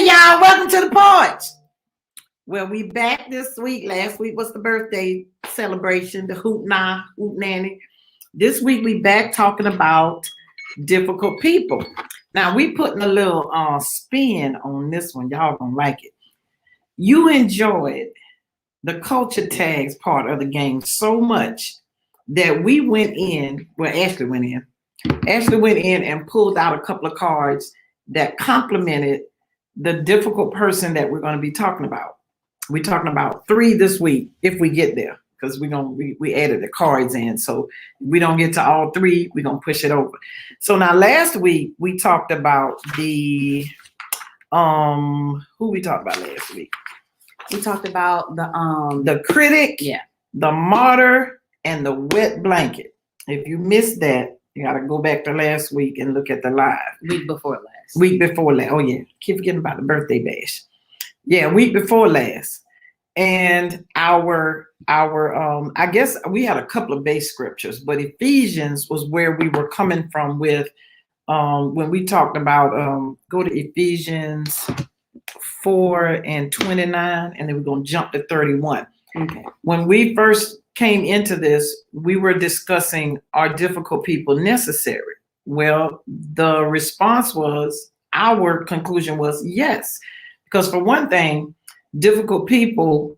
y'all. Welcome to the porch. Well, we back this week. Last week was the birthday celebration, the hoot nanny. This week we back talking about difficult people. Now we putting a little spin on this one. Y'all gonna like it. You enjoyed the culture tags part of the game so much that we went in. Well, Ashley went in. Ashley went in and pulled out a couple of cards that complemented the difficult person that we're going to be talking about. We're talking about 3 this week if we get there, because we added the cards in. So we don't get to all 3, we're going to push it over. So now last week we talked about the who we talked about last week? We talked about the critic, the martyr, and the wet blanket. If you missed that, you got to go back to last week and look at the live. Week before last. Oh, yeah. Keep forgetting about the birthday bash. Yeah, week before last. And our I guess we had a couple of base scriptures, but Ephesians was where we were coming from with when we talked about go to Ephesians 4:29, and then we're going to jump to 31. Okay. When we first came into this, we were discussing, are difficult people necessary? Well, the response was, our conclusion was yes. Because for one thing, difficult people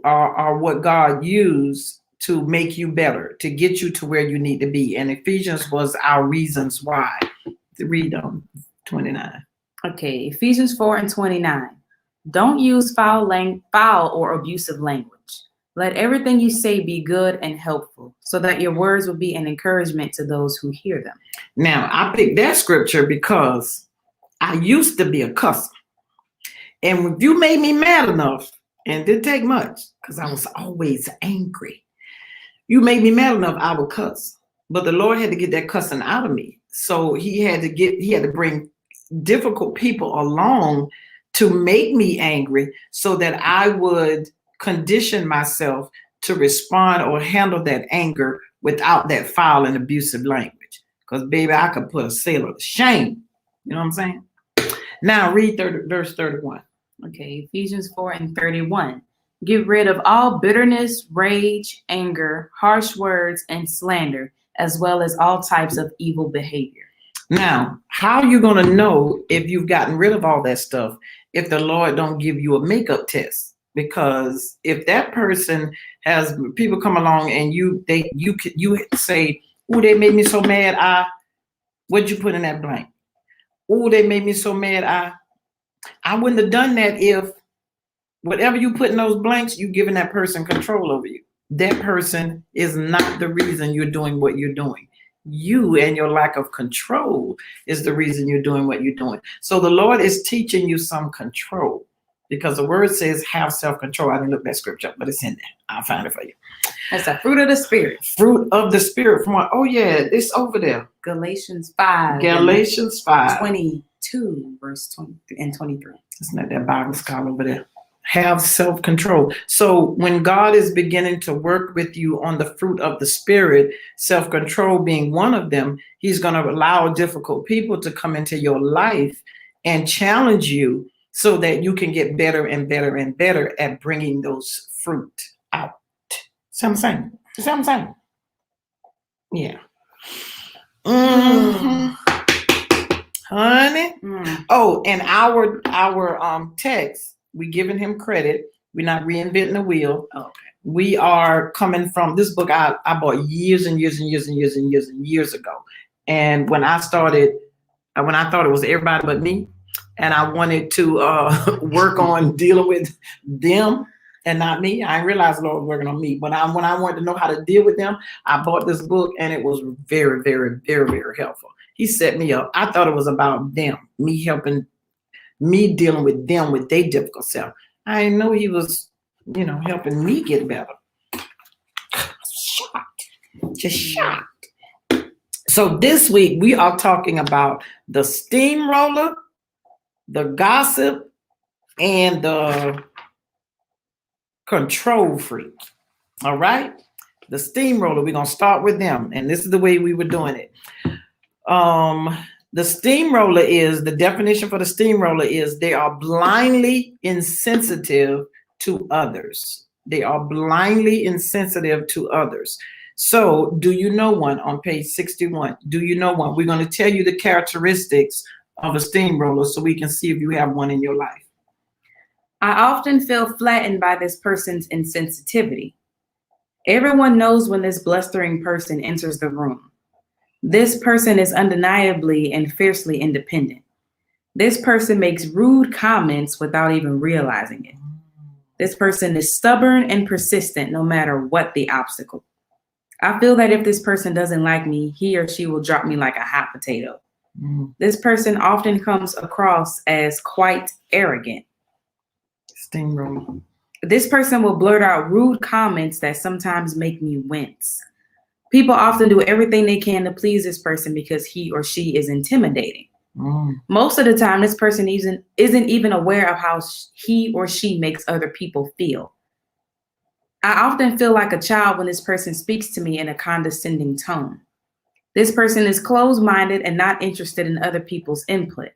are what God used to make you better, to get you to where you need to be. And Ephesians was our reasons why. Read 29. Okay, Ephesians 4:29. Don't use foul or abusive language. Let everything you say be good and helpful, so that your words will be an encouragement to those who hear them. Now, I picked that scripture because I used to be a cusser. And if you made me mad enough, and it didn't take much, because I was always angry. You made me mad enough, I would cuss. But the Lord had to get that cussing out of me. So he had to bring difficult people along to make me angry so that I would condition myself to respond or handle that anger without that foul and abusive language. Because, baby, I could put a sailor to shame. You know what I'm saying? Now, read verse 31. Okay, Ephesians 4:31. Get rid of all bitterness, rage, anger, harsh words, and slander, as well as all types of evil behavior. Now, how are you going to know if you've gotten rid of all that stuff if the Lord don't give you a makeup test? Because if that person has people come along and you say, "Oh, they made me so mad. What'd you put in that blank? Oh, they made me so mad. I wouldn't have done that if whatever you put in those blanks, you giving that person control over you. That person is not the reason you're doing what you're doing. You and your lack of control is the reason you're doing what you're doing. So the Lord is teaching you some control, because the word says have self-control. I didn't look that scripture up, but it's in there. I'll find it for you. That's the fruit of the Spirit. Fruit of the Spirit. From what? Oh, yeah, it's over there. Galatians 5. 22, verse 20 and 23. It's not that Bible scholar over there. Have self-control. So when God is beginning to work with you on the fruit of the Spirit, self-control being one of them, he's going to allow difficult people to come into your life and challenge you so that you can get better and better and better at bringing those fruit out. See what I'm saying? See what I'm saying? Yeah. Mm-hmm. Honey. Mm. Oh, and our text, we giving him credit. We're not reinventing the wheel. Okay. We are coming from this book I bought years and years and years and years and years and years ago. And when I thought it was everybody but me, and I wanted to work on dealing with them and not me. I didn't realize the Lord was working on me. But when I wanted to know how to deal with them, I bought this book, and it was very, very, very, very helpful. He set me up. I thought it was about them, me dealing with them with their difficult self. I didn't know he was, helping me get better. Just shocked. So this week we are talking about the steamroller, the gossip, and the control freak. All right? The steamroller, we're going to start with them. And this is the way we were doing it. The steamroller is, the definition for the steamroller is they are blindly insensitive to others. They are blindly insensitive to others. So, do you know one on page 61? Do you know one? We're going to tell you the characteristics of a steamroller so we can see if you have one in your life. I often feel flattened by this person's insensitivity. Everyone knows when this blustering person enters the room. This person is undeniably and fiercely independent. This person makes rude comments without even realizing it. This person is stubborn and persistent no matter what the obstacle. I feel that if this person doesn't like me, he or she will drop me like a hot potato. This person often comes across as quite arrogant. Steamroller. This person will blurt out rude comments that sometimes make me wince. People often do everything they can to please this person because he or she is intimidating. Most of the time, this person isn't even aware of how he or she makes other people feel. I often feel like a child when this person speaks to me in a condescending tone. This person is closed-minded and not interested in other people's input.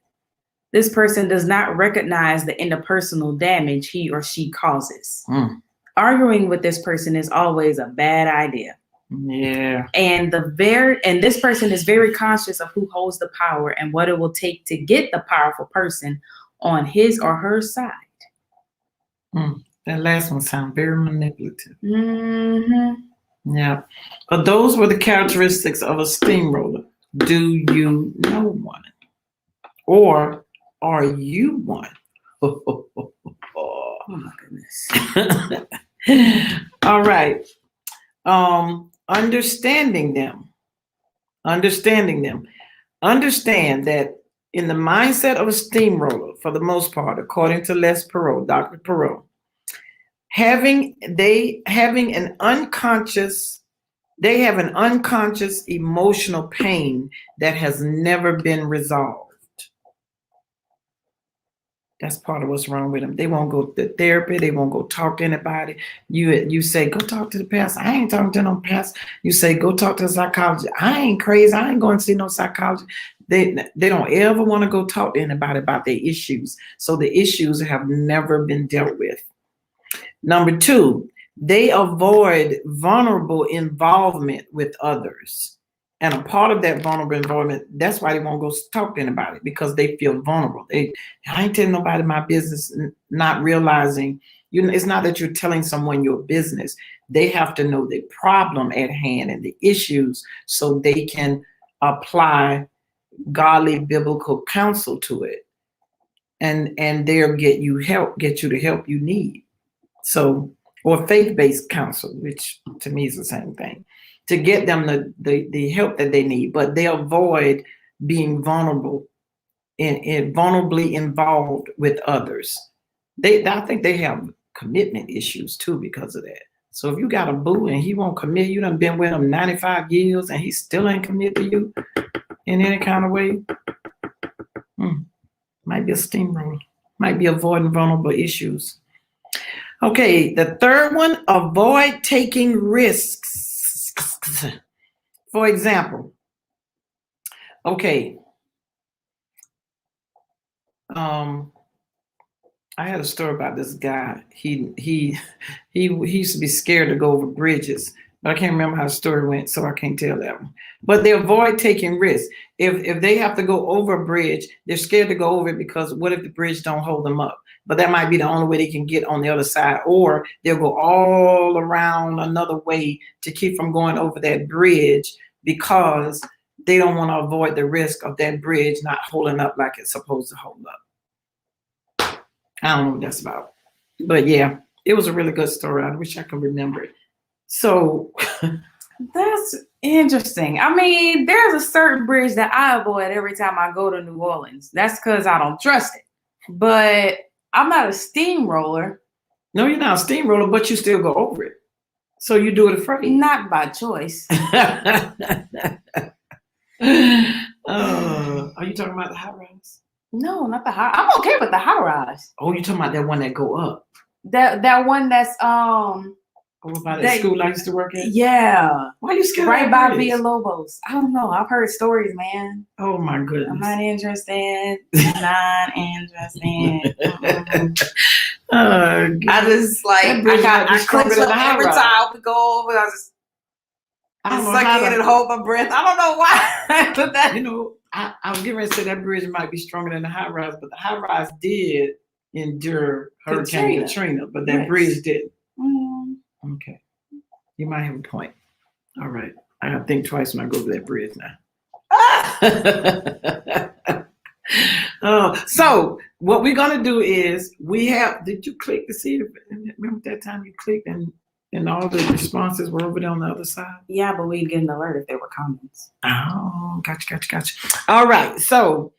This person does not recognize the interpersonal damage he or she causes. Arguing with this person is always a bad idea. Yeah. And this person is very conscious of who holds the power and what it will take to get the powerful person on his or her side. That last one sounds very manipulative. Yeah. But those were the characteristics of a steamroller. Do you know one? Or are you one? Oh my goodness. All right. Understanding them. Understand that in the mindset of a steamroller, for the most part, according to Dr. Perot, having an unconscious emotional pain that has never been resolved. That's part of what's wrong with them. They won't go to therapy. They won't go talk to anybody. You say, go talk to the pastor. I ain't talking to no pastor. You say, go talk to a psychologist. I ain't crazy. I ain't going to see no psychologist. They don't ever want to go talk to anybody about their issues. So the issues have never been dealt with. Number 2, they avoid vulnerable involvement with others. And a part of that vulnerable involvement, that's why they won't go talk to anybody, because they feel vulnerable. I ain't telling nobody my business, not realizing, it's not that you're telling someone your business. They have to know the problem at hand and the issues so they can apply godly biblical counsel to it. And they'll get you the help you need. So, or faith-based counsel, which to me is the same thing, to get them the help that they need, but they avoid being vulnerable and vulnerably involved with others. I think they have commitment issues too because of that. So if you got a boo and he won't commit, you done been with him 95 years and he still ain't committed to you in any kind of way, might be a steamroller, might be avoiding vulnerable issues. Okay, the third one, avoid taking risks. For example, okay, I had a story about this guy. He used to be scared to go over bridges, but I can't remember how the story went, so I can't tell that one. But they avoid taking risks. If they have to go over a bridge, they're scared to go over it because what if the bridge don't hold them up? But that might be the only way they can get on the other side, or they'll go all around another way to keep from going over that bridge because they don't want to avoid the risk of that bridge not holding up like it's supposed to hold up. I don't know what that's about. But yeah, it was a really good story. I wish I could remember it. So that's interesting. I mean, there's a certain bridge that I avoid every time I go to New Orleans. That's because I don't trust it. But I'm not a steamroller. No, you're not a steamroller, but you still go over it. So you do it afraid. Not by choice. Are you talking about the high rise? No, not the high. I'm okay with the high rise. Oh, you're talking about that one that go up. That one that's Oh, by that They- school I used to work at? Yeah. Why you scared Right of by bridge? Villa Lobos. I don't know. I've heard stories, man. Oh my goodness. I'm not interested. Not interested. God. I just That like bridge might I be stronger clench than up the high every rise. time we go over. I just I don't know suck how in to- and hold my breath. I don't know why, but that You know, I was getting ready to say that bridge might be stronger than the high rise, but the high rise did endure Hurricane Katrina, but that Yes. bridge didn't. Mm. Okay. You might have a point. All right. I gotta think twice when I go over that bridge now. So what we're gonna do is did you click to see if remember that time you clicked and all the responses were over there on the other side? Yeah, but we'd get an alert if there were comments. Oh, gotcha. All right. So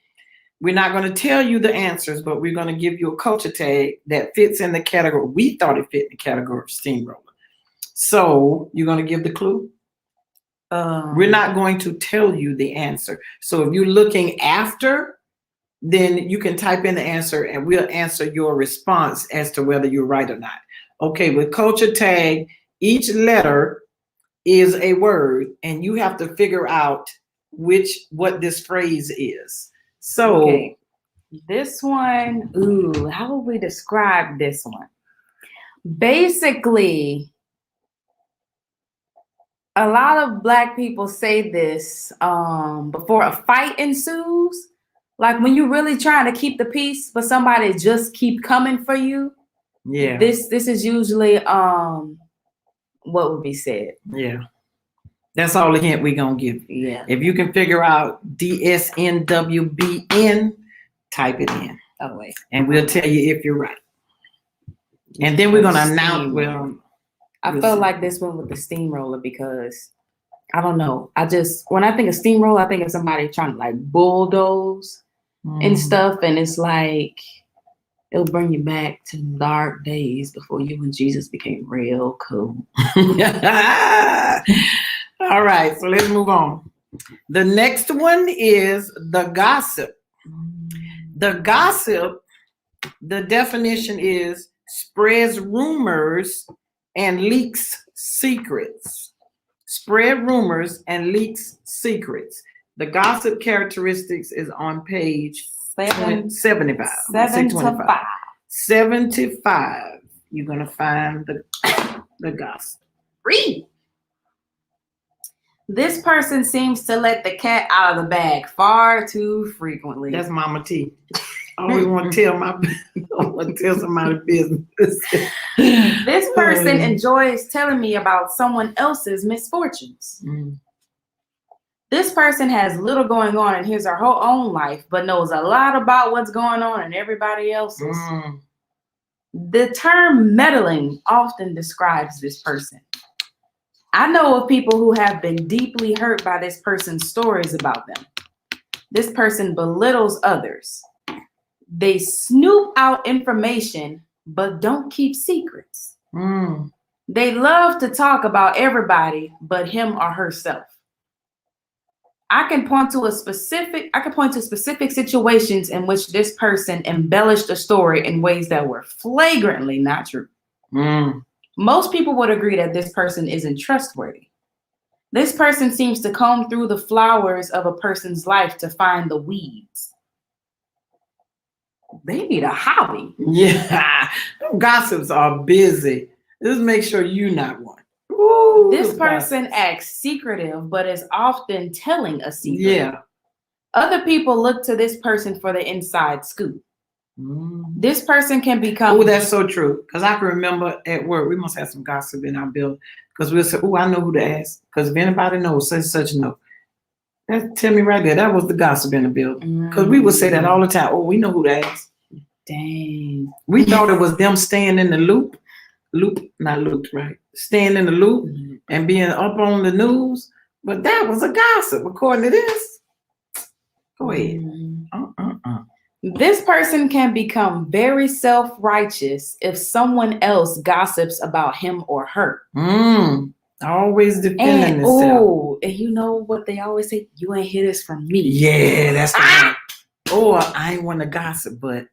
we're not going to tell you the answers, but we're going to give you a culture tag that fits in the category. We thought it fit in the category of steamroller. So you're going to give the clue? We're not going to tell you the answer. So if you're looking after, then you can type in the answer and we'll answer your response as to whether you're right or not. Okay, with culture tag, each letter is a word and you have to figure out what this phrase is. So okay. This one, how would we describe this one? Basically, a lot of Black people say this before a fight ensues. Like when you're really trying to keep the peace, but somebody just keep coming for you. yeah. This is usually what would be said. Yeah. That's all the hint we're going to give you. Yeah. If you can figure out DSNWBN, type it in. Oh, wait. And we'll tell you if you're right. And then we're going to announce, I felt like this one with the steamroller because I don't know. When I think of steamroller, I think of somebody trying to like bulldoze and stuff. And it's like, it'll bring you back to dark days before you and Jesus became real cool. All right, so let's move on. The next one is the gossip. The gossip, the definition is spreads rumors and leaks secrets. Spread rumors and leaks secrets. The gossip characteristics is on page 75. 75. You're going to find the gossip. Read. This person seems to let the cat out of the bag far too frequently. That's Mama T. I always want to tell somebody business. This person enjoys telling me about someone else's misfortunes. This person has little going on in his or her own life, but knows a lot about what's going on in everybody else's. The term meddling often describes this person. I know of people who have been deeply hurt by this person's stories about them. This person belittles others. They snoop out information, but don't keep secrets. They love to talk about everybody but him or herself. I can point to specific situations in which this person embellished a story in ways that were flagrantly not true. Most people would agree that this person isn't trustworthy. This person seems to comb through the flowers of a person's life to find the weeds. They need a hobby. Yeah, gossips are busy. Just make sure you're not one. This person acts secretive, but is often telling a secret. Yeah. Other people look to this person for the inside scoop. This person can become. Oh, that's so true. Because I can remember at work, we must have some gossip in our building. Because we'll say, oh, I know who to ask. Because if anybody knows, such no. Tell me right there, that was the gossip in the building. Because we would say that all the time. Oh, we know who to ask. Dang. We thought it was them staying in the loop. Not looped, right? Staying in the loop and being up on the news. But that was a gossip, according to this. Go ahead. This person can become very self-righteous if someone else gossips about him or her. Always defending themselves. And you know what they always say? You ain't hear this from me. Yeah, that's the one. Or I ain't want to gossip, but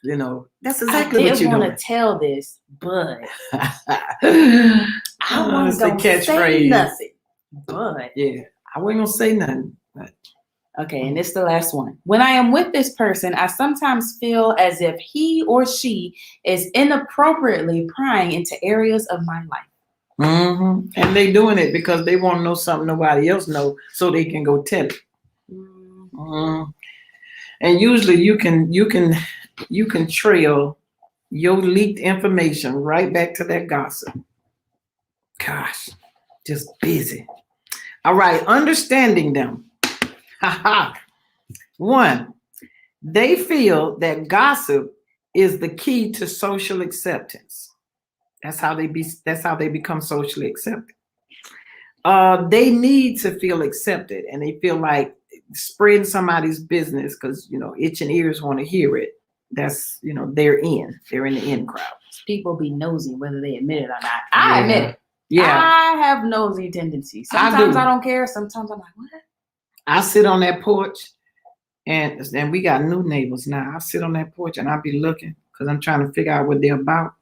that's exactly what you're doing. I didn't want to tell this, but I wasn't it's a gonna say catchphrase. nothing, but Yeah, I wasn't gonna say nothing. But okay, and it's the last one. When I am with this person, I sometimes feel as if he or she is inappropriately prying into areas of my life. And they doing it because they want to know something nobody else know, so they can go tell it. And usually you can trail your leaked information right back to that gossip. Gosh, just busy. All right, understanding them. One, they feel that gossip is the key to social acceptance. That's how they become socially accepted. They need to feel accepted, and they feel like spreading somebody's business because itching ears want to hear it. That's they're in the in crowd. People be nosy whether they admit it or not. I admit it. Yeah, I have nosy tendencies. Sometimes I don't care. Sometimes I'm like, what? I sit on that porch, and we got new neighbors now. I sit on that porch and I be looking because I'm trying to figure out what they're about.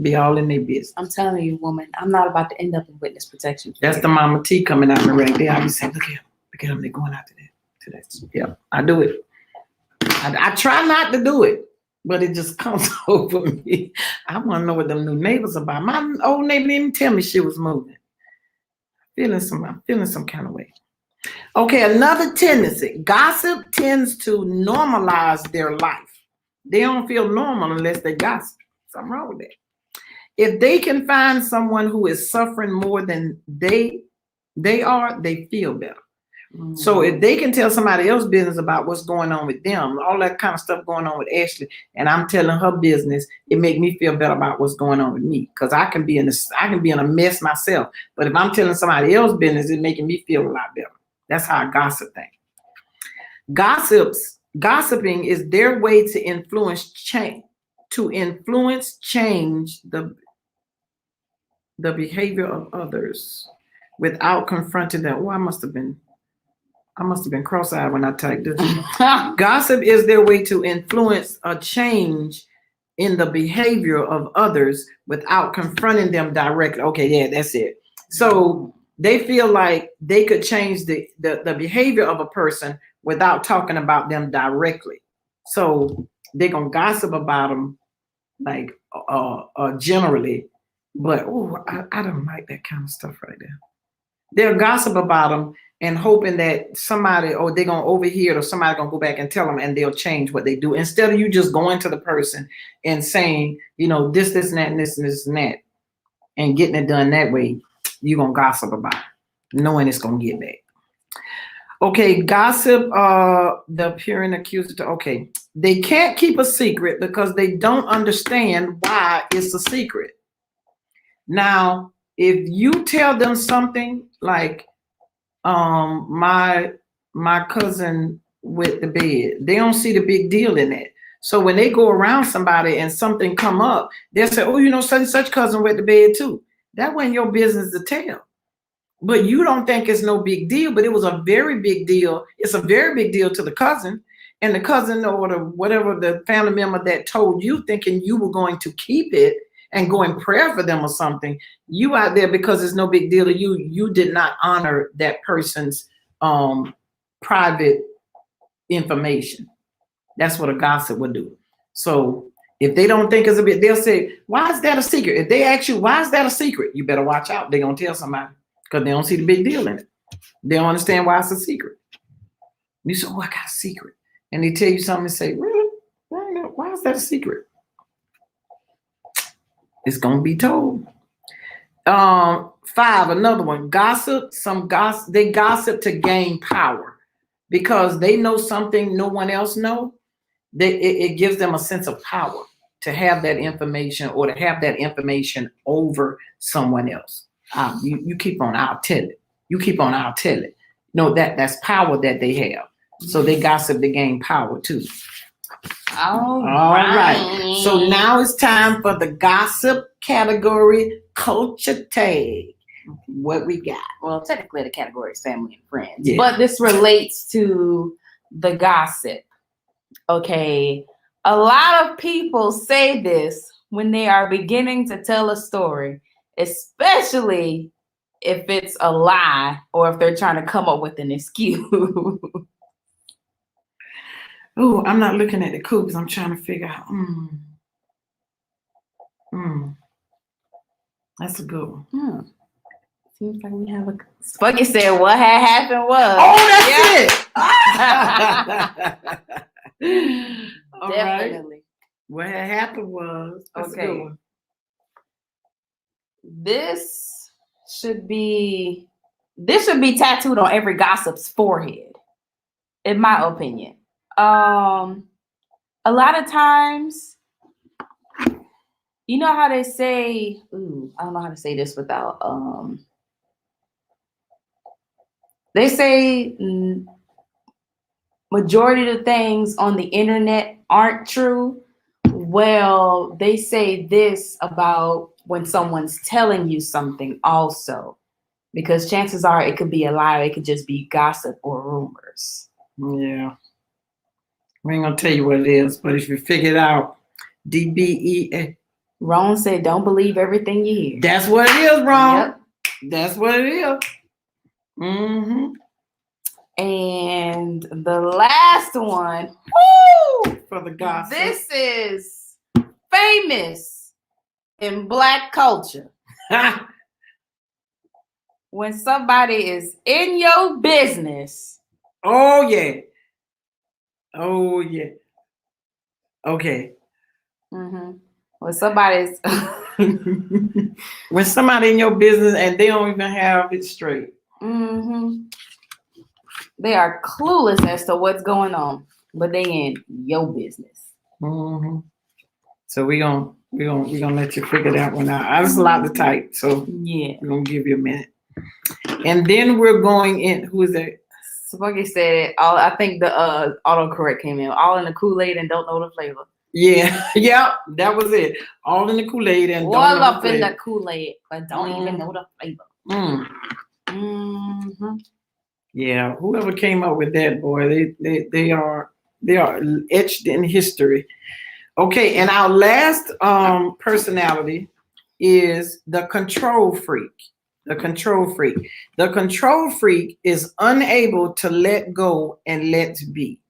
Be all in their business. I'm telling you, woman, I'm not about to end up in witness protection. That's the Mama T coming out right there. I be saying, look at them, they're going out to that. Yeah, I do it. I try not to do it, but it just comes over me. I want to know what them new neighbors about. My old neighbor didn't even tell me she was moving. I'm feeling some kind of way. Okay, another tendency. Gossip tends to normalize their life. They don't feel normal unless they gossip. Something wrong with that. If they can find someone who is suffering more than they are, they feel better. So if they can tell somebody else business about what's going on with them, all that kind of stuff going on with Ashley, and I'm telling her business, it make me feel better about what's going on with me, because I can be in a mess myself. But if I'm telling somebody else business, it's making me feel a lot better. That's how I gossip thing. Gossiping is their way to influence change the behavior of others without confronting them. Oh, I must have been cross-eyed when I typed this. Gossip is their way to influence a change in the behavior of others without confronting them directly. Okay, yeah, that's it. So they feel like they could change the behavior of a person without talking about them directly. So they're gonna gossip about them like generally, but I don't like that kind of stuff right there. They'll gossip about them and hoping that somebody, or they're gonna overhear it, or somebody gonna go back and tell them, and they'll change what they do, instead of you just going to the person and saying, this and that, and this and this and that, and getting it done that way. You're gonna gossip about it, knowing it's gonna get back. Okay, gossip, the appearing accusator. Okay, they can't keep a secret because they don't understand why it's a secret. Now, if you tell them something like, my cousin with the bed, they don't see the big deal in it. So when they go around somebody and something come up, they'll say, oh, such and such cousin with the bed too. That wasn't your business to tell. But you don't think it's no big deal, but it was a very big deal. It's a very big deal to the cousin, and the cousin or whatever the family member that told you, thinking you were going to keep it and go in prayer for them or something. You out there because it's no big deal to you. You did not honor that person's private information. That's what a gossip would do. So if they don't think it's a bit, they'll say, why is that a secret? If they ask you, why is that a secret? You better watch out. They're going to tell somebody because they don't see the big deal in it. They don't understand why it's a secret. You say, oh, I got a secret. And they tell you something and say, really? Why is that a secret? It's going to be told. 5, another one, gossip. They gossip to gain power because they know something no one else knows. It gives them a sense of power to have that information, or to have that information over someone else. You keep on, I'll tell it. You keep on, I'll tell it. No, that's power that they have. So they gossip to gain power too. All right. So now it's time for the gossip category culture tag. What we got? Well, technically the category is family and friends, but this relates to the gossip. Okay. A lot of people say this when they are beginning to tell a story, especially if it's a lie or if they're trying to come up with an excuse. Oh, I'm not looking at the cookies. I'm trying to figure out. That's a good one. Seems like we have a. Spunky said what had happened was. Oh, that's it. All Definitely. Right. What had happened was. That's a good one. This should be tattooed on every gossip's forehead, in my opinion. A lot of times, you know how they say, I don't know how to say this without they say majority of the things on the internet aren't true. Well, they say this about when someone's telling you something also, because chances are it could be a lie, it could just be gossip or rumors. Yeah. We ain't gonna tell you what it is, but if you figure it out, DBEA. Ron said, don't believe everything you hear. That's what it is, Ron. Yep. That's what it is. Mm-hmm. And the last one, for the gossip. This is famous in Black culture. When somebody is in your business. Oh, yeah. Oh, yeah. Okay. Mm-hmm. When somebody's when somebody in your business and they don't even have it straight. Mm-hmm. They are clueless as to what's going on, but they in your business. Mm-hmm. So we're gonna let you figure that one out. There's a lot to type, so yeah, we're gonna give you a minute. And then we're going in. Who is that? Spuggy said it. I think the autocorrect came in. All in the Kool-Aid and don't know the flavor. Yeah, yeah, that was it. All in the Kool-Aid and all up in the Kool-Aid, but don't even know the flavor. Mm-hmm. Yeah, whoever came up with that, boy, they are etched in history. Okay, and our last personality is the control freak. The control freak. The control freak is unable to let go and let be.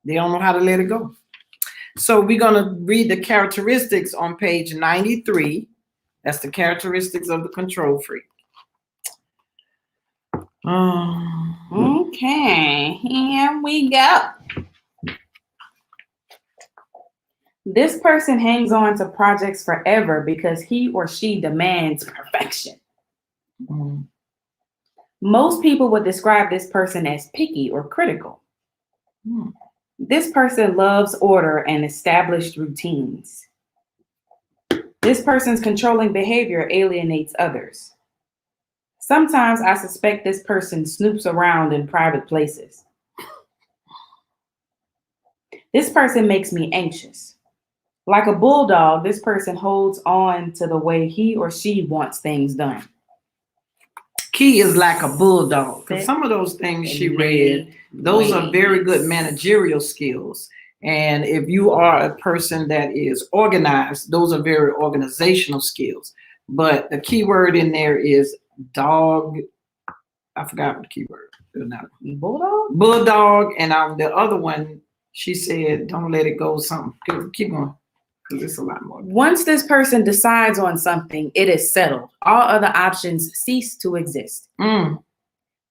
They don't know how to let it go. So we're going to read the characteristics on page 93. That's the characteristics of the control freak. Okay, here we go. This person hangs on to projects forever because he or she demands perfection. Most people would describe this person as picky or critical. This person loves order and established routines. This person's controlling behavior alienates others. Sometimes I suspect this person snoops around in private places. This person makes me anxious. Like a bulldog, this person holds on to the way he or she wants things done. Key is like a bulldog. Because some of those things she read, those are very good managerial skills. And if you are a person that is organized, those are very organizational skills. But the key word in there is dog. I forgot what the key word is now. Bulldog? Bulldog. And the other one, she said, don't let it go, something. Keep going. Because it's a lot more. Once this person decides on something, it is settled. All other options cease to exist.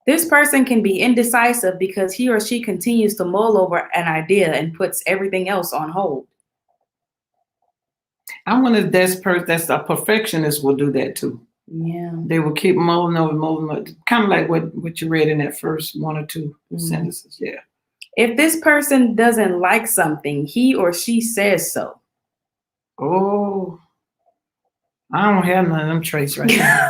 This person can be indecisive because he or she continues to mull over an idea and puts everything else on hold. I wonder if that's a perfectionist will do that too. Yeah. They will keep mulling over, kind of like what you read in that first one or two sentences. Yeah. If this person doesn't like something, he or she says so. Oh, I don't have none of them traits right now.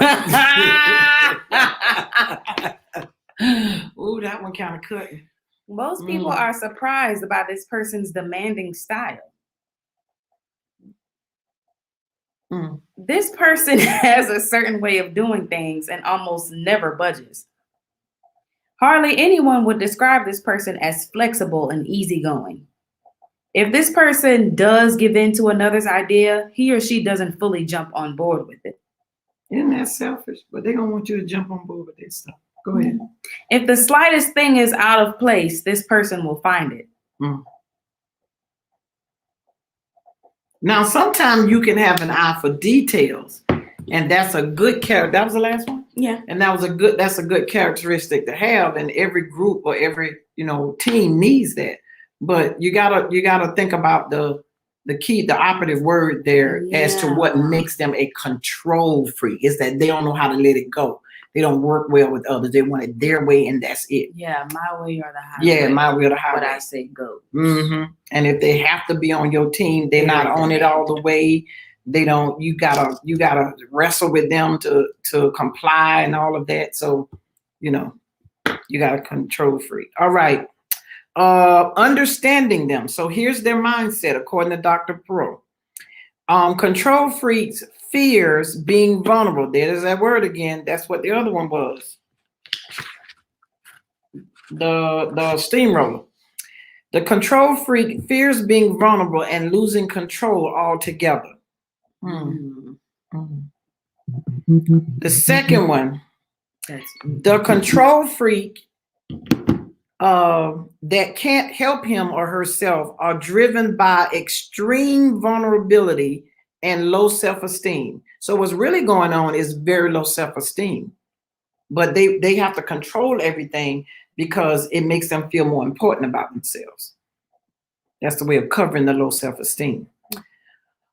Ooh, that one kind of cut. Most people are surprised about this person's demanding style. This person has a certain way of doing things and almost never budges. Hardly anyone would describe this person as flexible and easygoing. If this person does give in to another's idea, he or she doesn't fully jump on board with it. Isn't that selfish? But they don't want you to jump on board with this stuff. Go ahead. If the slightest thing is out of place, this person will find it. Now, sometimes you can have an eye for details, and that's a good character. That was the last one? Yeah. And that's a good characteristic to have, and every group or every, team needs that. But you gotta think about the key, the operative word there as to what makes them a control freak is that they don't know how to let it go. They don't work well with others. They want it their way, and that's it. Yeah, my way or the highway. Yeah, my way or the highway. But I say go. Mm-hmm. And if they have to be on your team, they're not on it all the way. They don't. You gotta wrestle with them to comply and all of that. So, you got a control freak. All right. Understanding them. So here's their mindset, according to Dr. Pro. Control freaks fears being vulnerable. There's that word again. That's what the other one was. The steamroller. The control freak fears being vulnerable and losing control altogether. The second one, the control freak that can't help him or herself are driven by extreme vulnerability and low self-esteem. So what's really going on is very low self-esteem, but they have to control everything because it makes them feel more important about themselves. That's the way of covering the low self-esteem.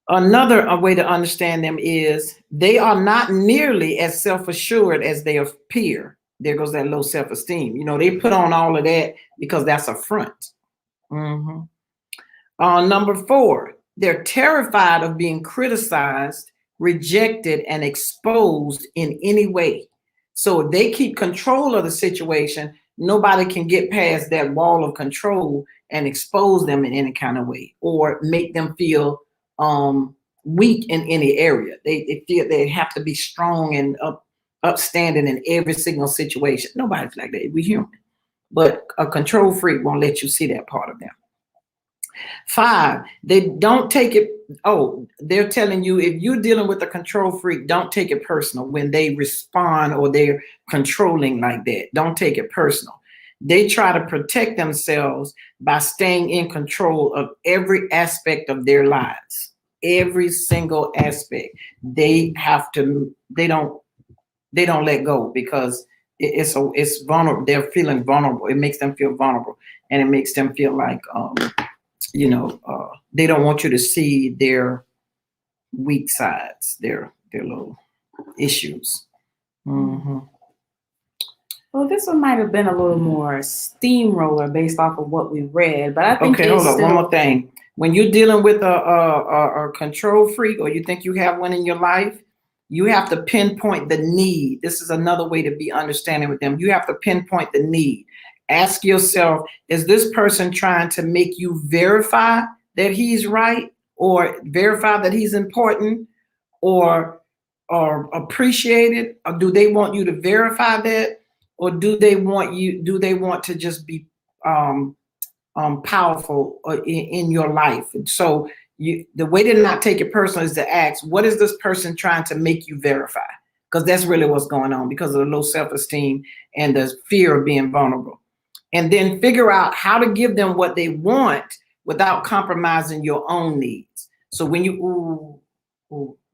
Another way to understand them is they are not nearly as self-assured as they appear. There goes that low self-esteem. They put on all of that because that's a front. Number 4, they're terrified of being criticized, rejected, and exposed in any way. So if they keep control of the situation, nobody can get past that wall of control and expose them in any kind of way or make them feel weak in any area. They feel they have to be strong and upstanding in every single situation. Nobody's like that. We're human. But a control freak won't let you see that part of them. 5, they don't take it. They're telling you if you're dealing with a control freak, don't take it personal when they respond or they're controlling like that. Don't take it personal. They try to protect themselves by staying in control of every aspect of their lives. Every single aspect. They don't let go because it's vulnerable. They're feeling vulnerable. It makes them feel vulnerable, and it makes them feel like they don't want you to see their weak sides, their little issues. Well, this one might have been a little more steamroller based off of what we read, but I think hold on. One more thing. When you're dealing with a control freak, or you think you have one in your life, you have to pinpoint the need. This is another way to be understanding with them. You have to pinpoint the need. Ask yourself, is this person trying to make you verify that he's right, or verify that he's important, or appreciate it? Or do they want you to verify that? Or do they want to just be powerful in your life? And so the way to not take it personal is to ask, what is this person trying to make you verify? Because that's really what's going on because of the low self-esteem and the fear of being vulnerable. And then figure out how to give them what they want without compromising your own needs. So when you,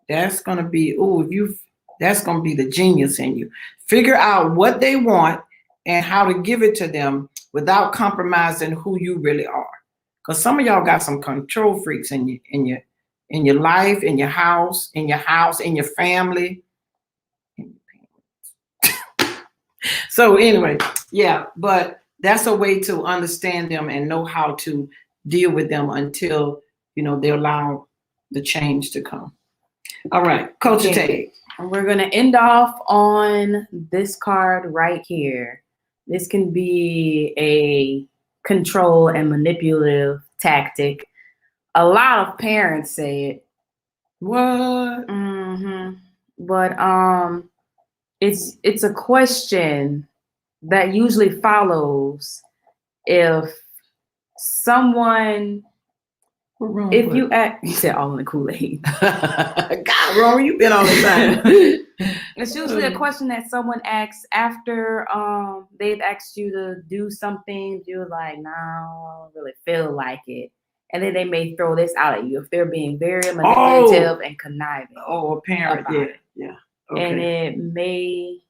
that's going to be the genius in you. Figure out what they want and how to give it to them without compromising who you really are. Because some of y'all got some control freaks in your life, in your house, in your family. So anyway, yeah, but that's a way to understand them and know how to deal with them until they allow the change to come. All right, Coach Tay. We're going to end off on this card right here. This can be a control and manipulative tactic. A lot of parents say it. What? But it's a question that usually follows if someone What wrong If with you act, he said all in the Kool-Aid. God, Rory, you been on the time. It's usually a question that someone asks after they've asked you to do something. You're like, no, I don't really feel like it. And then they may throw this out at you if they're being very manipulative and conniving. Oh, a parent, about yeah. it. Yeah. And Okay. it may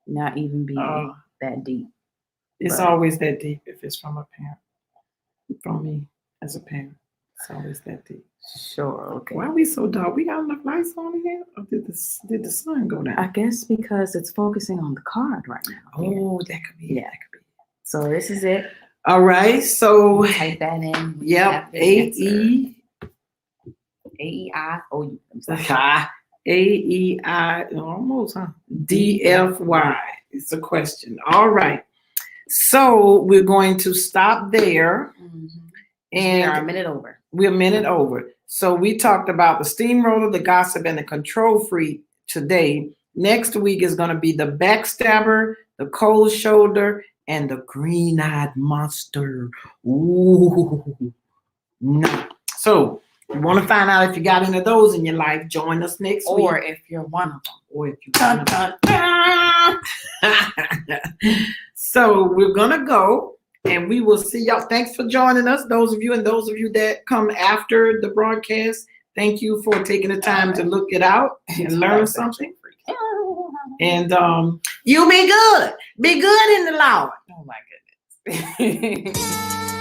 not even be that deep. It's but- always that deep if it's from a parent. From me as a parent. It's always that deep. Sure, okay. Why are we so dark? We got enough lights on here? Or did the sun go down? I guess because it's focusing on the card right now. Oh, that could be. Yeah. That could be. So this is it. All right. So Type that in. yep. A-E. A-E-I-O-U. A-E-I, almost, huh? D-F-Y. It's a question. All right. So we're going to stop there. Mm-hmm. And we are a minute over. We're a minute over. So we talked about the steamroller, the gossip, and the control freak today. Next week is going to be the backstabber, the cold shoulder, and the green-eyed monster. Ooh. No. So you want to find out if you got any of those in your life, join us next week. Or if you're one of them. Or if you're one of them. So we're going to go. And we will see y'all. Thanks for joining us, those of you that come after the broadcast. Thank you for taking the time to look it out and learn something. And you be good. Be good in the Lord. Oh my goodness.